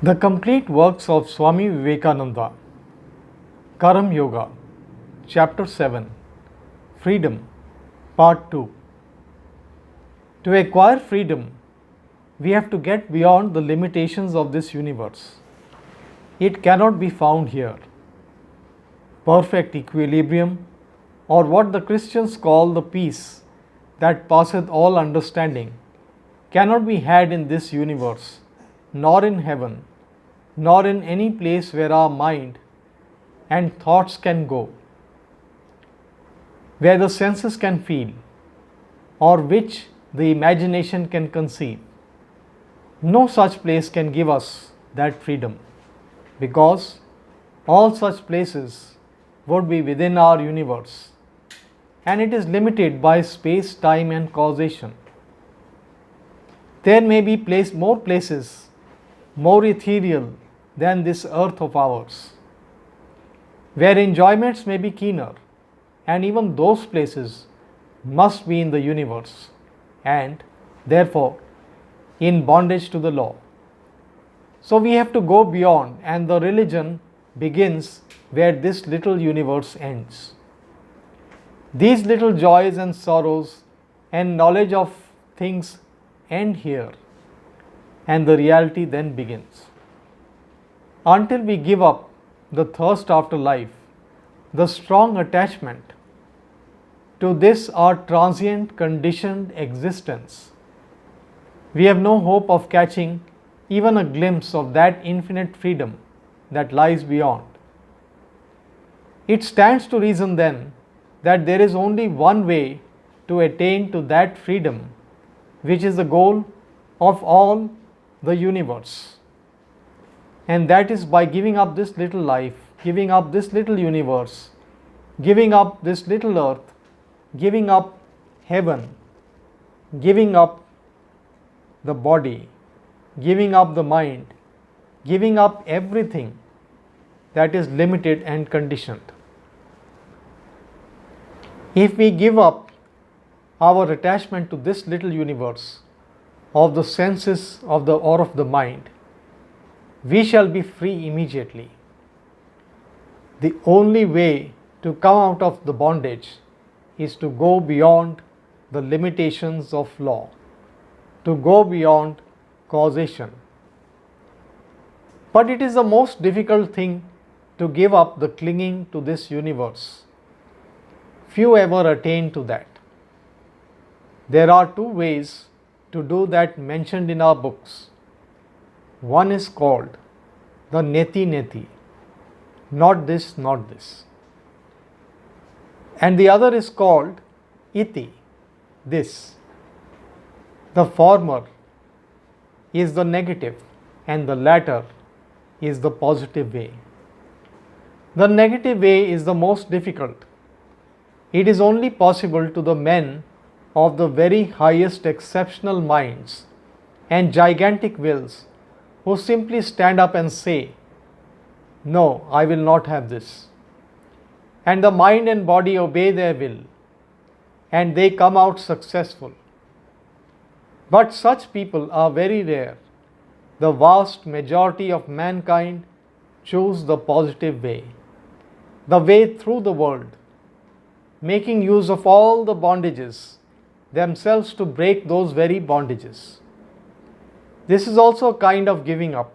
The complete works of Swami Vivekananda Karmayoga, Chapter 7, Freedom, Part 2. To acquire freedom, we have to get beyond the limitations of this universe. It cannot be found here. Perfect equilibrium, or what the Christians call the peace that passeth all understanding, cannot be had in this universe, nor in heaven, nor in any place where our mind and thoughts can go, where the senses can feel, or which the imagination can conceive. No such place can give us that freedom, because all such places would be within our universe, and it is limited by space, time, and causation. There may be more places, more ethereal than this earth of ours, where enjoyments may be keener, and even those places must be in the universe, and therefore in bondage to the law. So we have to go beyond, and the religion begins where this little universe ends. These little joys and sorrows and knowledge of things end here, and the reality then begins. Until we give up the thirst after life, the strong attachment to this our transient conditioned existence, we have no hope of catching even a glimpse of that infinite freedom that lies beyond. It stands to reason then that there is only one way to attain to that freedom, which is the goal of all the universe, and that is by giving up this little life, giving up this little universe, giving up this little earth, giving up heaven, giving up the body, giving up the mind, giving up everything that is limited and conditioned. If we give up our attachment to this little universe of the senses or of the mind, we shall be free immediately. The only way to come out of the bondage is to go beyond the limitations of law, to go beyond causation. But it is the most difficult thing to give up the clinging to this universe. Few ever attain to that. There are two ways to do that mentioned in our books. One is called the neti neti, not this, not this. And the other is called iti, this. The former is the negative, and the latter is the positive way. The negative way is the most difficult. It is only possible to the men of the very highest exceptional minds and gigantic wills, who simply stand up and say, "No, I will not have this." And the mind and body obey their will, and they come out successful. But such people are very rare. The vast majority of mankind choose the positive way, the way through the world, making use of all the bondages themselves to break those very bondages. This is also a kind of giving up,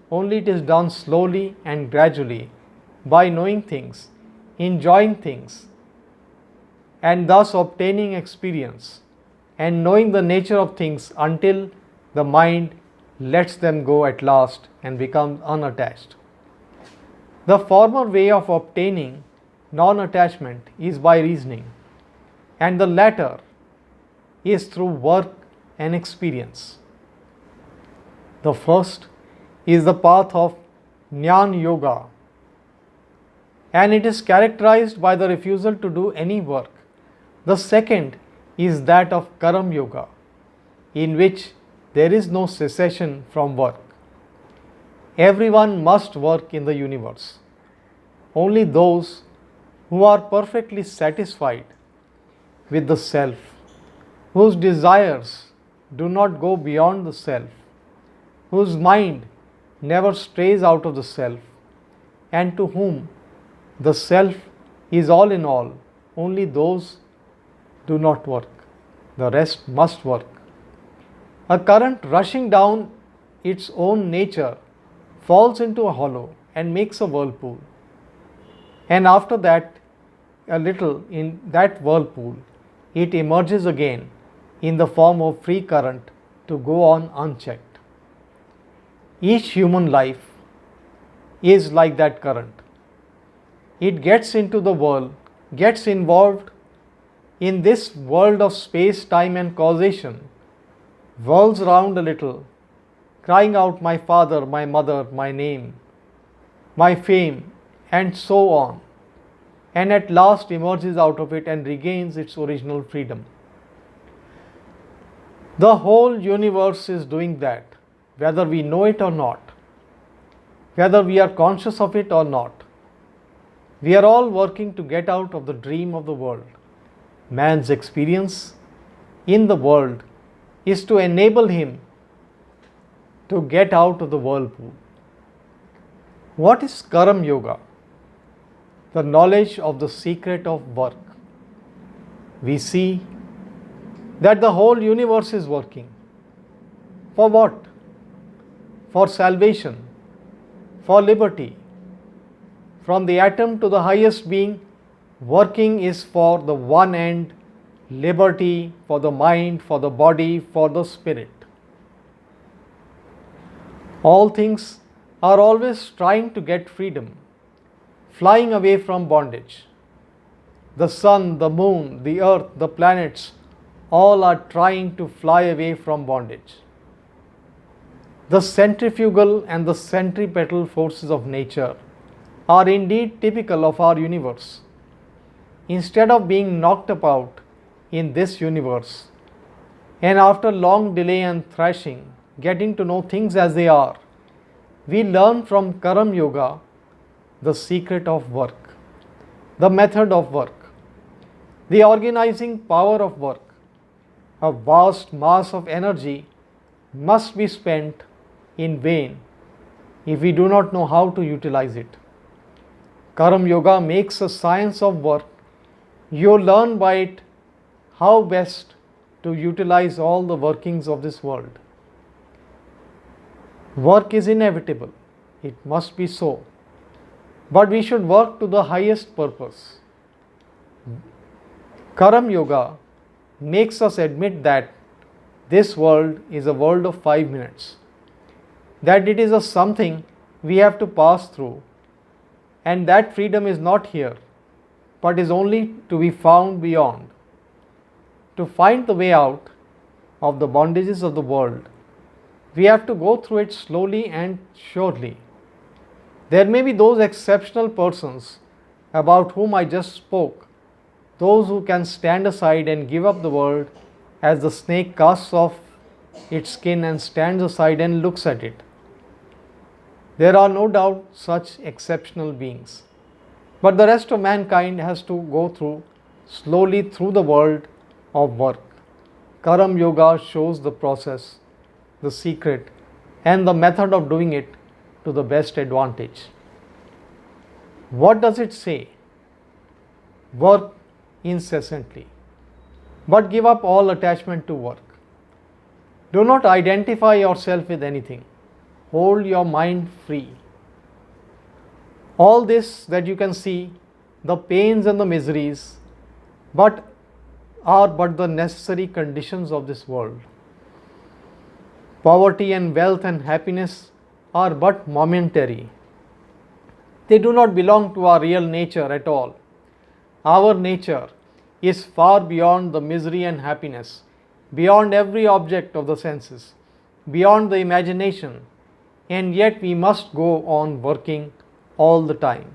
only it is done slowly and gradually by knowing things, enjoying things, and thus obtaining experience and knowing the nature of things until the mind lets them go at last and becomes unattached. The former way of obtaining non-attachment is by reasoning, and the latter is through work and experience. The first is the path of Jnana Yoga, and it is characterized by the refusal to do any work. The second is that of Karma Yoga, in which there is no cessation from work. Everyone must work in the universe. Only those who are perfectly satisfied with the self, whose desires do not go beyond the self, whose mind never strays out of the self, and to whom the self is all in all, only those do not work. The rest must work. A current rushing down its own nature falls into a hollow and makes a whirlpool. And after that, a little in that whirlpool, it emerges again in the form of free current to go on unchecked. Each human life is like that current. It gets into the world, gets involved in this world of space, time, and causation, whirls round a little, crying out, my father, my mother, my name, my fame, and so on, and at last emerges out of it and regains its original freedom. The whole universe is doing that, whether we know it or not, whether we are conscious of it or not. We are all working to get out of the dream of the world. Man's experience in the world is to enable him to get out of the whirlpool. What is Karma Yoga? The knowledge of the secret of work. We see that the whole universe is working. For what? For salvation, for liberty. From the atom to the highest being, working is for the one end, liberty for the mind, for the body, for the spirit. All things are always trying to get freedom, flying away from bondage. The sun, the moon, the earth, the planets, all are trying to fly away from bondage. The centrifugal and the centripetal forces of nature are indeed typical of our universe. Instead of being knocked about in this universe, and after long delay and thrashing, getting to know things as they are, we learn from Karma Yoga the secret of work, the method of work, the organizing power of work. A vast mass of energy must be spent in vain if we do not know how to utilize it. Karma Yoga makes a science of work. You learn by it how best to utilize all the workings of this world. Work is inevitable, it must be so, but we should work to the highest purpose. Karma Yoga makes us admit that this world is a world of 5 minutes, that it is a something we have to pass through, and that freedom is not here, but is only to be found beyond. To find the way out of the bondages of the world, we have to go through it slowly and surely. There may be those exceptional persons about whom I just spoke, those who can stand aside and give up the world as the snake casts off its skin and stands aside and looks at it. There are no doubt such exceptional beings, but the rest of mankind has to go slowly through the world of work. Karma Yoga shows the process, the secret, and the method of doing it to the best advantage. What does it say? Work incessantly, but give up all attachment to work. Do not identify yourself with anything. Hold your mind free. All this that you can see, the pains and the miseries, are but the necessary conditions of this world. Poverty and wealth and happiness are but momentary. They do not belong to our real nature at all. Our nature is far beyond the misery and happiness, beyond every object of the senses, beyond the imagination, and yet we must go on working all the time.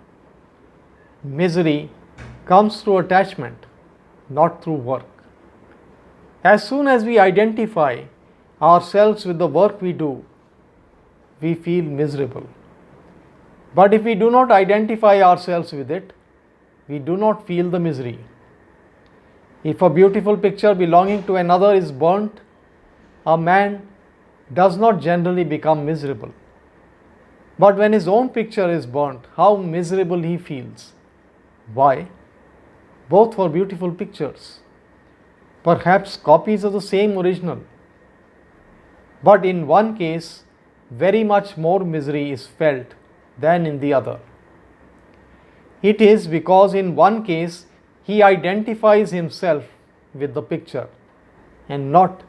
Misery comes through attachment, not through work. As soon as we identify ourselves with the work we do, we feel miserable. But if we do not identify ourselves with it, we do not feel the misery. If a beautiful picture belonging to another is burnt, a man does not generally become miserable. But when his own picture is burnt, how miserable he feels. Why? Both were beautiful pictures, perhaps copies of the same original. But in one case, very much more misery is felt than in the other. It is because in one case he identifies himself with the picture and not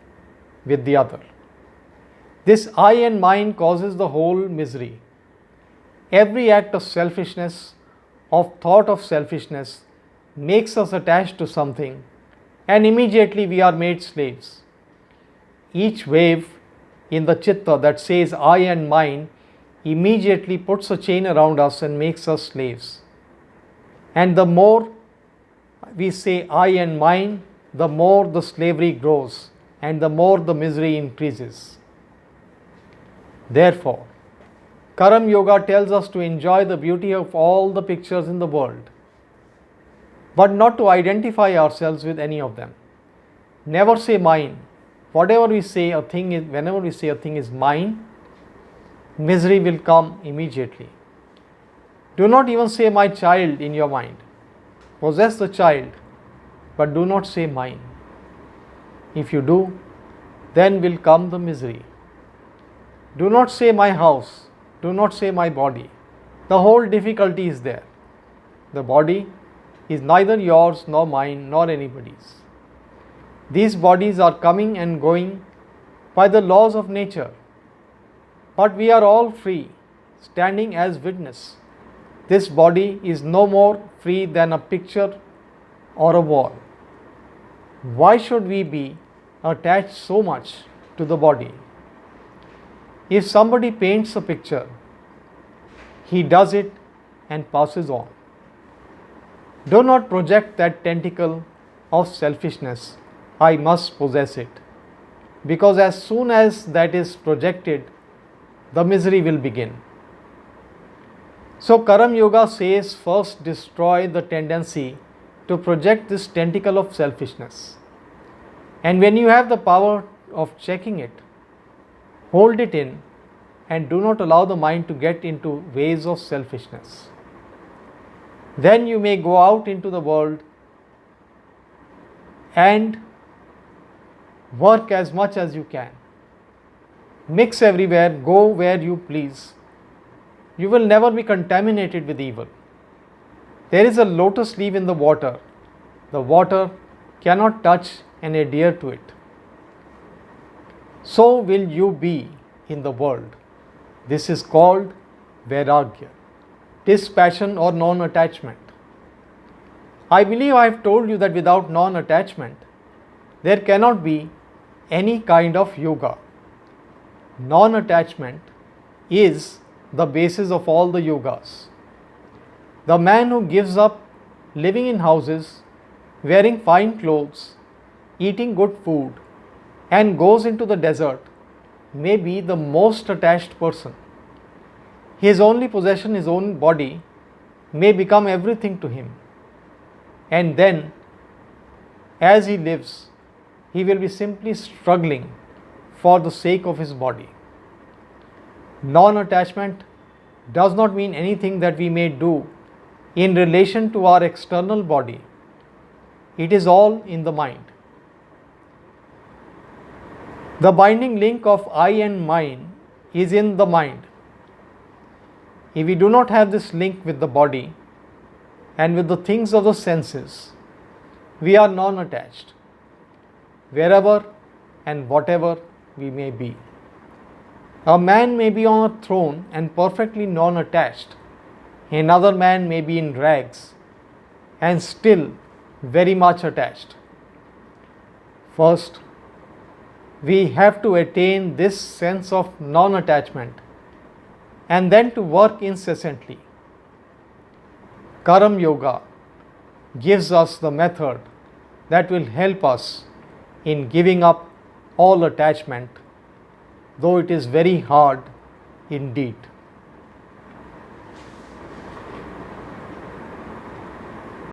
with the other. This I and mine causes the whole misery. Every act of selfishness, of thought of selfishness, makes us attached to something, and immediately we are made slaves. Each wave in the chitta that says I and mine immediately puts a chain around us and makes us slaves. And the more we say I and mine, the more the slavery grows and the more the misery increases. Therefore, Karma Yoga tells us to enjoy the beauty of all the pictures in the world, but not to identify ourselves with any of them. Never say mine. Whenever we say a thing is mine, misery will come immediately. Do not even say my child in your mind. Possess the child, but do not say mine. If you do, then will come the misery. Do not say my house. Do not say my body. The whole difficulty is there. The body is neither yours nor mine nor anybody's. These bodies are coming and going by the laws of nature. But we are all free, standing as witness. This body is no more free than a picture or a wall. Why should we be attached so much to the body? If somebody paints a picture, he does it and passes on. Do not project that tentacle of selfishness, I must possess it, because as soon as that is projected, the misery will begin. So Karma Yoga says first destroy the tendency to project this tentacle of selfishness. And when you have the power of checking it, hold it in and do not allow the mind to get into ways of selfishness. Then you may go out into the world and work as much as you can. Mix everywhere, go where you please. You will never be contaminated with evil. There is a lotus leaf in the water. The water cannot touch and adhere to it. So will you be in the world. This is called Vairagya, dispassion or non-attachment. I believe I have told you that without non-attachment, there cannot be any kind of yoga. Non-attachment is the basis of all the yogas. The man who gives up living in houses, wearing fine clothes, eating good food, and goes into the desert may be the most attached person. His only possession, his own body, may become everything to him. And then, as he lives, he will be simply struggling for the sake of his body. Non-attachment does not mean anything that we may do in relation to our external body. It is all in the mind. The binding link of I and mine is in the mind. If we do not have this link with the body and with the things of the senses, we are non-attached, wherever and whatever we may be. A man may be on a throne and perfectly non-attached. Another man may be in rags and still very much attached. First, we have to attain this sense of non-attachment and then to work incessantly. Karma Yoga gives us the method that will help us in giving up all attachment, though it is very hard indeed.